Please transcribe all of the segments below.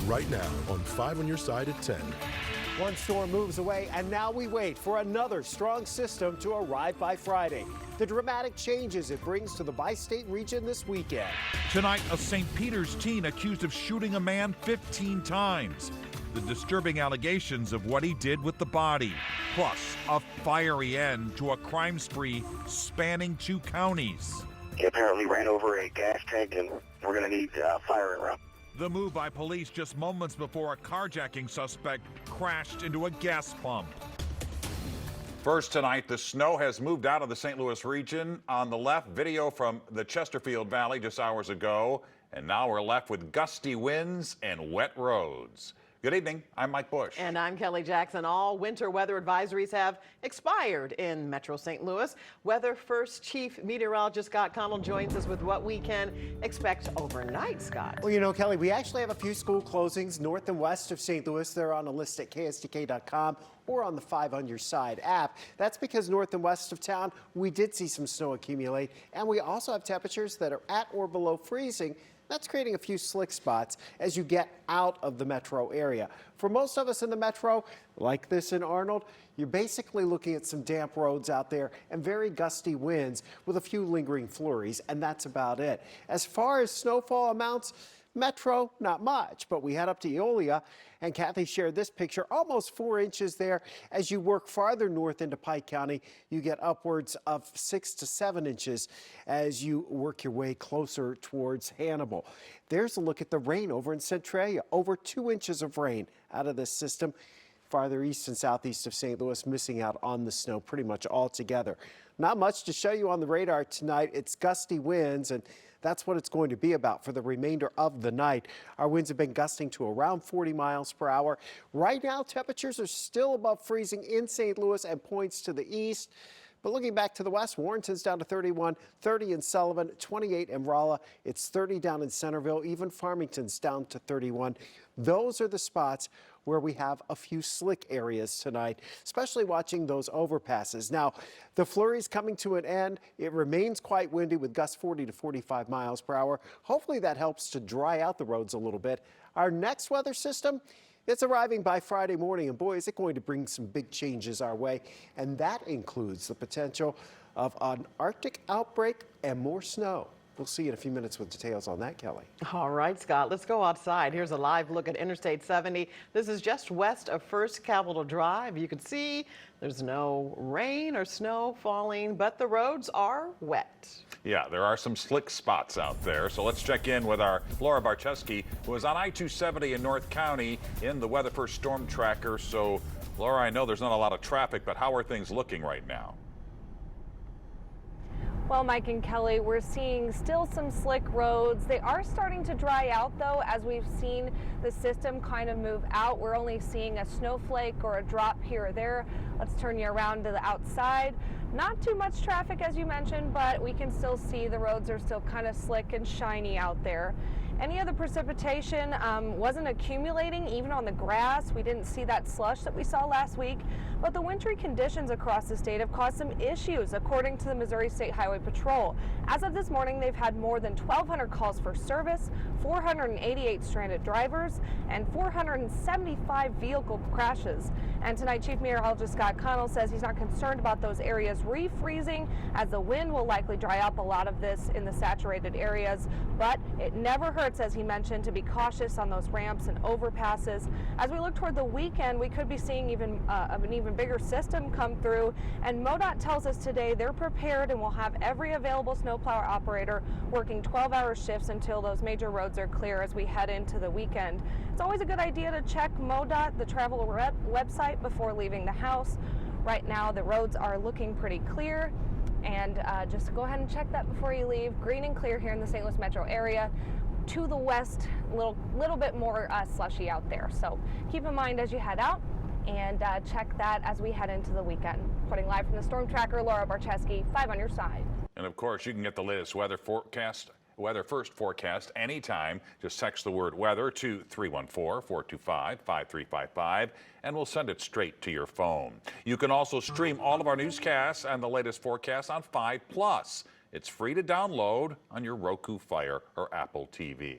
right now on 5 on your side at 10. One storm moves away, and now we wait for another strong system to arrive by Friday. The dramatic changes it brings to the bi-state region this weekend. Tonight, a St. Peter's teen accused of shooting a man 15 times. The disturbing allegations of what he did with the body. Plus, a fiery end to a crime spree spanning 2 counties. He apparently ran over a gas tank, and we're going to need fire around. The move by police just moments before a carjacking suspect crashed into a gas pump. First tonight, the snow has moved out of the St. Louis region. On the left, video from the Chesterfield Valley just hours ago. And now we're left with gusty winds and wet roads. Good evening. I'm Mike Bush. And I'm Kelly Jackson. All winter weather advisories have expired in Metro St. Louis. Weather First Chief Meteorologist Scott Connell joins us with what we can expect overnight, Scott. Well, you know, Kelly, we actually have a few school closings north and west of St. Louis. They're on a list at KSDK.com or on the 5 on Your Side app. That's because north and west of town, we did see some snow accumulate, and we also have temperatures that are at or below freezing. That's creating a few slick spots as you get out of the metro area. For most of us in the metro, like this in Arnold, you're basically looking at some damp roads out there and very gusty winds with a few lingering flurries, and that's about it. As far as snowfall amounts, Metro, not much, but we head up to Eolia, and Kathy shared this picture, almost 4 inches there. As you work farther north into Pike County, you get upwards of 6 to 7 inches as you work your way closer towards Hannibal. There's a look at the rain over in Centralia, over 2 inches of rain out of this system. Farther east and southeast of St. Louis, missing out on the snow pretty much altogether. Not much to show you on the radar tonight. It's gusty winds, and that's what it's going to be about for the remainder of the night. Our winds have been gusting to around 40 miles per hour. Right now, temperatures are still above freezing in St. Louis and points to the east. But looking back to the west, Warrenton's down to 31, 30 in Sullivan, 28 in Rolla. It's 30 down in Centerville. Even Farmington's down to 31. Those are the spots where we have a few slick areas tonight, especially watching those overpasses. Now, the flurry's coming to an end. It remains quite windy with gusts 40 to 45 miles per hour. Hopefully that helps to dry out the roads a little bit. Our next weather system, it's arriving by Friday morning, and boy, is it going to bring some big changes our way. And that includes the potential of an Arctic outbreak and more snow. We'll see in a few minutes with details on that, Kelly. All right, Scott, let's go outside. Here's a live look at Interstate 70. This is just west of First Capitol Drive. You can see there's no rain or snow falling, but the roads are wet. Yeah, there are some slick spots out there. So let's check in with our Laura Barczewski, who is on I-270 in North County in the Weather First Storm Tracker. So, Laura, I know there's not a lot of traffic, but how are things looking right now? Well, Mike and Kelly, we're seeing still some slick roads. They are starting to dry out, though, as we've seen the system kind of move out. We're only seeing a snowflake or a drop here or there. Let's turn you around to the outside. Not too much traffic, as you mentioned, but we can still see the roads are still kind of slick and shiny out there. Any of the precipitation wasn't accumulating even on the grass. We didn't see that slush that we saw last week, but the wintry conditions across the state have caused some issues, according to the Missouri State Highway Patrol. As of this morning, they've had more than 1,200 calls for service, 488 stranded drivers, and 475 vehicle crashes. And tonight, Chief Meteorologist Scott Connell says he's not concerned about those areas refreezing, as the wind will likely dry up a lot of this in the saturated areas, but it never hurts, as he mentioned, to be cautious on those ramps and overpasses. As we look toward the weekend, we could be seeing an even bigger system come through, and MoDOT tells us today they're prepared and will have every available snowplow operator working 12-hour shifts until those major roads are clear as we head into the weekend. It's always a good idea to check MoDOT, the travel website, before leaving the house. Right now, the roads are looking pretty clear. And just go ahead and check that before you leave. Green and clear here in the St. Louis metro area. To the west, little bit more slushy out there. So keep in mind as you head out, and check that as we head into the weekend. Reporting live from the Storm Tracker, Laura Barczewski, 5 on Your Side. And of course, you can get the latest weather first forecast anytime. Just text the word weather to 314-425-5355 and we'll send it straight to your phone. You can also stream all of our newscasts and the latest forecasts on 5 Plus. It's free to download on your Roku, Fire, or Apple TV.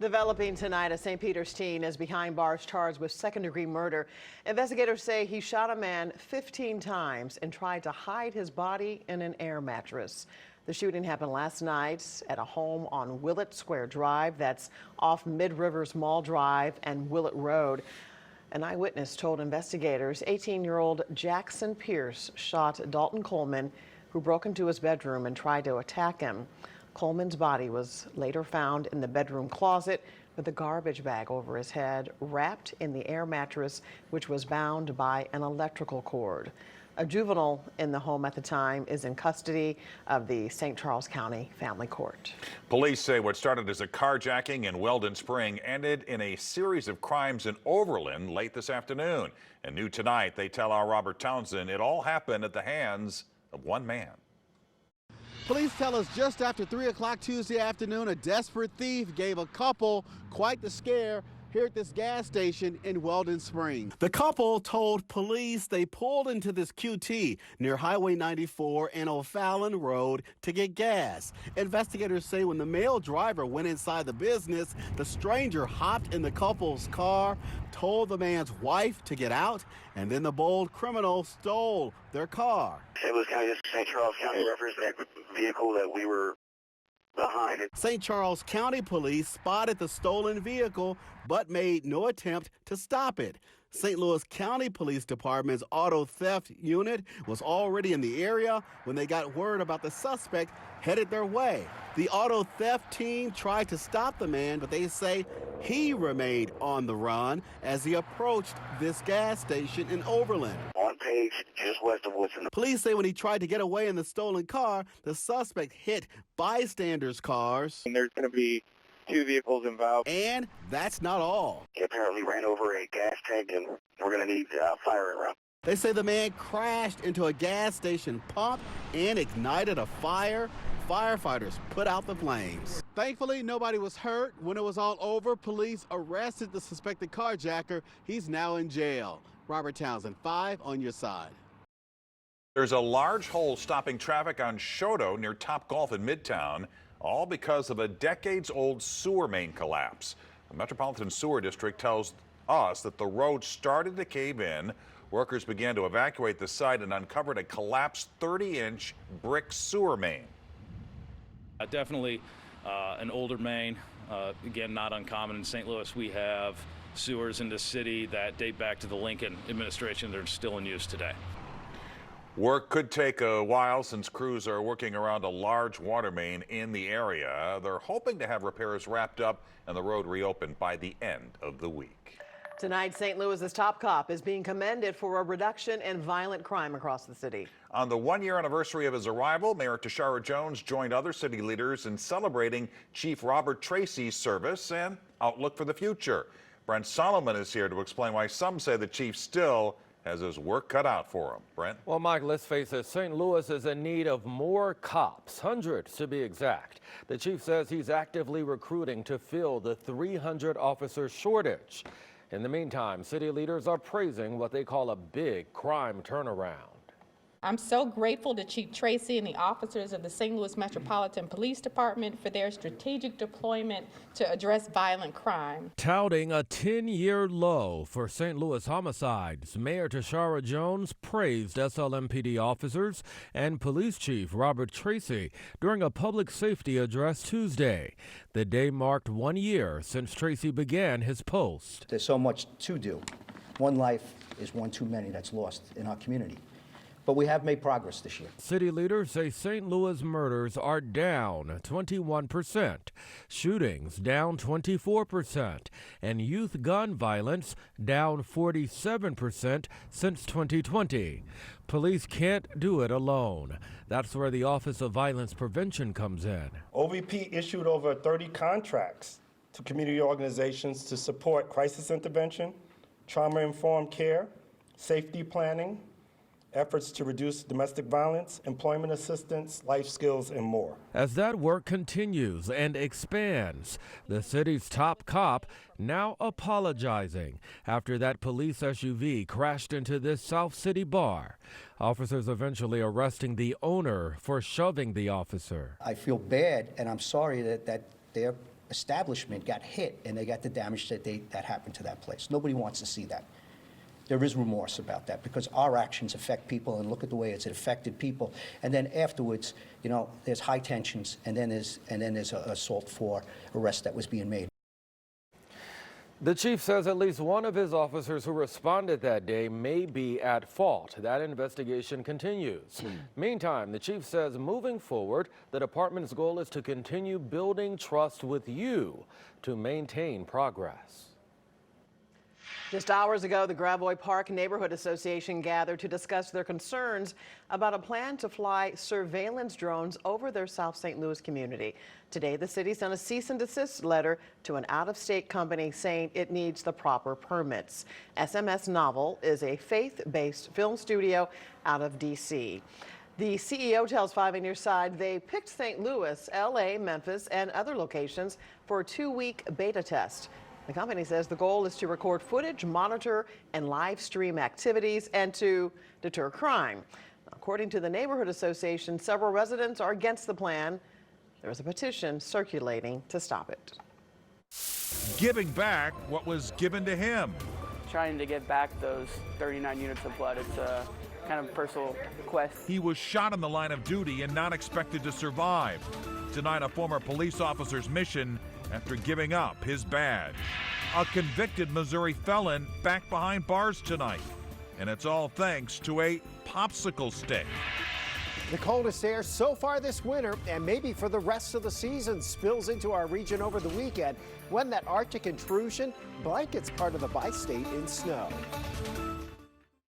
Developing tonight, a St. Peter's teen is behind bars charged with second-degree murder. Investigators say he shot a man 15 times and tried to hide his body in an air mattress. The shooting happened last night at a home on Willett Square Drive. That's off Mid-Rivers Mall Drive and Willett Road. An eyewitness told investigators 18-year-old Jackson Pierce shot Dalton Coleman, who broke into his bedroom and tried to attack him. Coleman's body was later found in the bedroom closet with a garbage bag over his head, wrapped in the air mattress, which was bound by an electrical cord. A juvenile in the home at the time is in custody of the St. Charles County Family Court. Police say what started as a carjacking in Weldon Spring ended in a series of crimes in Overland late this afternoon. And new tonight, they tell our Robert Townsend it all happened at the hands of one man. Police tell us just after 3 o'clock Tuesday afternoon, a desperate thief gave a couple quite the scare here at this gas station in Weldon Springs. The couple told police they pulled into this QT near Highway 94 and O'Fallon Road to get gas. Investigators say when the male driver went inside the business, the stranger hopped in the couple's car, told the man's wife to get out, and then the bold criminal stole their car. It was kind of just St. Charles County reference vehicle that we were behind it. St. Charles County Police spotted the stolen vehicle but made no attempt to stop it. St. Louis County Police Department's auto theft unit was already in the area when they got word about the suspect headed their way. The auto theft team tried to stop the man, but they say he remained on the run as he approached this gas station in Overland. On page just west of Woodson. Police say when he tried to get away in the stolen car, the suspect hit bystanders' cars. And there's going to be 2 vehicles involved. And that's not all. He apparently ran over a gas tank, and we're going to need fire around. They say the man crashed into a gas station pump and ignited a fire. Firefighters put out the flames. Thankfully, nobody was hurt. When it was all over, police arrested the suspected carjacker. He's now in jail. Robert Townsend, 5 on your side. There's a large hole stopping traffic on Choteau near Topgolf in Midtown, all because of a decades-old sewer main collapse. The Metropolitan Sewer District tells us that the road started to cave in. Workers began to evacuate the site and uncovered a collapsed 30-inch brick sewer main. Definitely an older main. Again, not uncommon in St. Louis. We have sewers in the city that date back to the Lincoln administration that are still in use today. Work could take a while since crews are working around a large water main in the area. They're hoping to have repairs wrapped up and the road reopened by the end of the week. Tonight, St. Louis's top cop is being commended for a reduction in violent crime across the city. On the one-year anniversary of his arrival, Mayor Tashara Jones joined other city leaders in celebrating Chief Robert Tracy's service and outlook for the future. Brent Solomon is here to explain why some say the chief still has his work cut out for him. Brent? Well, Mike, let's face it, St. Louis is in need of more cops, hundreds to be exact. The chief says he's actively recruiting to fill the 300 officer shortage. In the meantime, city leaders are praising what they call a big crime turnaround. I'm so grateful to Chief Tracy and the officers of the St. Louis Metropolitan Police Department for their strategic deployment to address violent crime. Touting a 10-year low for St. Louis homicides, Mayor Tashara Jones praised SLMPD officers and Police Chief Robert Tracy during a public safety address Tuesday. The day marked 1 year since Tracy began his post. There's so much to do. One life is one too many that's lost in our community. But we have made progress this year. City leaders say St. Louis murders are down 21%, shootings down 24%, and youth gun violence down 47% since 2020. Police can't do it alone. That's where the Office of Violence Prevention comes in. OVP issued over 30 contracts to community organizations to support crisis intervention, trauma-informed care, safety planning, efforts to reduce domestic violence, employment assistance, life skills, and more. As that work continues and expands, the city's top cop now apologizing after that police SUV crashed into this South City bar. Officers eventually arresting the owner for shoving the officer. I feel bad, and I'm sorry that their establishment got hit and they got the damage that happened to that place. Nobody wants to see that. There is remorse about that because our actions affect people, and look at the way it affected people. And then afterwards, you know, there's high tensions, and then there's an assault for arrest that was being made. The chief says at least one of his officers who responded that day may be at fault. That investigation continues. Meantime, the chief says moving forward, the department's goal is to continue building trust with you to maintain progress. Just hours ago, the Gravois Park Neighborhood Association gathered to discuss their concerns about a plan to fly surveillance drones over their South St. Louis community. Today, the city sent a cease and desist letter to an out-of-state company saying it needs the proper permits. SMS Novel is a faith-based film studio out of D.C. The CEO tells 5 on Your Side they picked St. Louis, L.A., Memphis, and other locations for a 2-week beta test. The company says the goal is to record footage, monitor, and live stream activities, and to deter crime. According to the Neighborhood Association, several residents are against the plan. There is a petition circulating to stop it. Giving back what was given to him. Trying to get back those 39 units of blood. It's a kind of personal quest. He was shot in the line of duty and not expected to survive. Tonight, a former police officer's mission after giving up his badge. A convicted Missouri felon back behind bars tonight. And it's all thanks to a popsicle stick. The coldest air so far this winter, and maybe for the rest of the season, spills into our region over the weekend when that Arctic intrusion blankets part of the bi-state in snow.